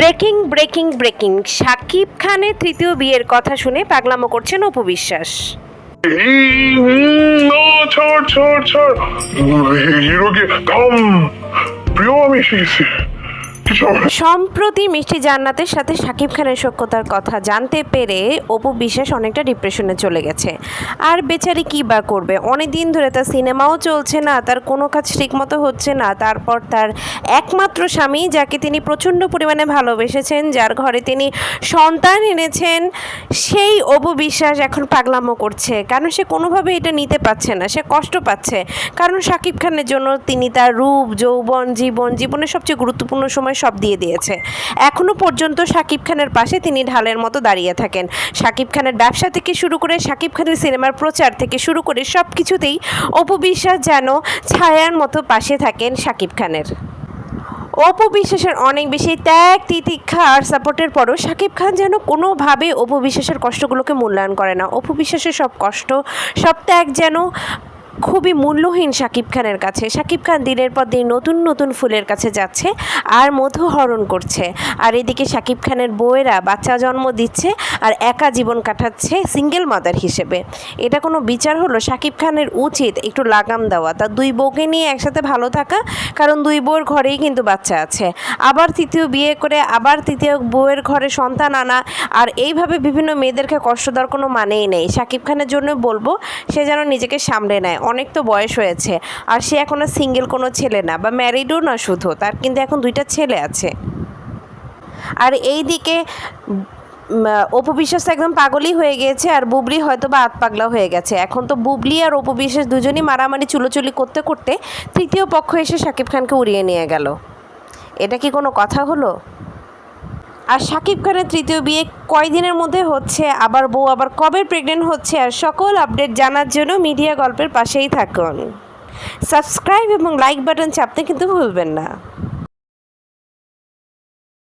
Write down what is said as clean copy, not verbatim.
Breaking breaking breaking Shakib খানের তৃতীয় বিয়ের কথা শুনে পাগলামো করছেন অপু বিশ্বাস। না, ছাড় ছাড় ছাড়, হিরোকে থাম, প্রিয় আমি এসে গেছি। সম্প্রতি মিষ্টি জান্নাতের সাথে শাকিব খানের সখ্যতার কথা জানতে পেরে অপু বিশ্বাস অনেকটা ডিপ্রেশনে চলে গেছে। আর বেচারি কী বা করবে, অনেক দিন ধরে তার সিনেমাও চলছে না, তার কোনো কাজ ঠিকমতো হচ্ছে না। তারপর তার একমাত্র স্বামী, যাকে তিনি প্রচণ্ড পরিমাণে ভালোবেসেছেন, যার ঘরে তিনি সন্তান এনেছেন, সেই অপু বিশ্বাস এখন পাগলামো করছে। কারণ সে কোনোভাবে এটা নিতে পারছে না, সে কষ্ট পাচ্ছে। কারণ শাকিব খানের জন্য তিনি তার রূপ, যৌবন, জীবনের সবচেয়ে গুরুত্বপূর্ণ সময় সব দিয়ে দিয়েছে। এখনও পর্যন্ত শাকিব খানের পাশে তিনি ঢালের মতো দাঁড়িয়ে থাকেন। শাকিব খানের ব্যবসা থেকে শুরু করে শাকিব খানের সিনেমার প্রচার থেকে শুরু করে সব কিছুতেই অপু বিশ্বাস যেন ছায়ার মতো পাশে থাকেন শাকিব খানের। অপু বিশ্বাসের অনেক বেশি ত্যাগ, তিতিক্ষা আর সাপোর্টের পরও শাকিব খান যেন কোনোভাবে অপু বিশ্বাসের কষ্টগুলোকে মূল্যায়ন করে না। অপু বিশ্বাসের সব কষ্ট, সব ত্যাগ যেন খুবই মূল্যহীন শাকিব খানের কাছে। শাকিব খান দিনের পর দিন নতুন নতুন ফুলের কাছে যাচ্ছে আর মধু হরণ করছে, আর এদিকে শাকিব খানের বউয়েরা বাচ্চা জন্ম দিচ্ছে আর একা জীবন কাটাচ্ছে সিঙ্গেল মাদার হিসেবে। এটা কোনো বিচার হলো? শাকিব খানের উচিত একটু লাগাম দেওয়া, তার দুই বউকে নিয়ে একসাথে ভালো থাকা, কারণ দুই বউয়ের ঘরেই কিন্তু বাচ্চা আছে। আবার তৃতীয় বিয়ে করে আবার তৃতীয় বউয়ের ঘরে সন্তান আনা, আর এইভাবে বিভিন্ন মেয়েদেরকে কষ্ট দেওয়ার কোনো মানেই নেই। শাকিব খানের জন্য বলবো, সে যেন নিজেকে সামলে নেয়। অনেক তো বয়স হয়েছে, আর সে এখনও সিঙ্গেল কোনো ছেলে না, বা ম্যারিডও না শুধু, তার কিন্তু এখন 2টা ছেলে আছে। আর এই দিকে অপু বিশ্বাস তো একদম পাগলই হয়ে গিয়েছে, আর বুবলি হয়তো বা আতপাগলা হয়ে গেছে। এখন তো বুবলি আর অপু বিশ্বাস দুজনই মারামারি চুলোচুলি করতে করতে তৃতীয় পক্ষ এসে শাকিব খানকে উড়িয়ে নিয়ে গেল। এটা কি কোনো কথা হলো? আর শাকিব খানের তৃতীয় বিয়ে কয়দিনের মধ্যে হচ্ছে, আবার বউ আবার কবে প্রেগনেন্ট হচ্ছে, আর সকল আপডেট জানার জন্য মিডিয়া গল্পের পাশেই থাকুন। সাবস্ক্রাইব এবং লাইক বাটন চাপতে কিন্তু ভুলবেন না।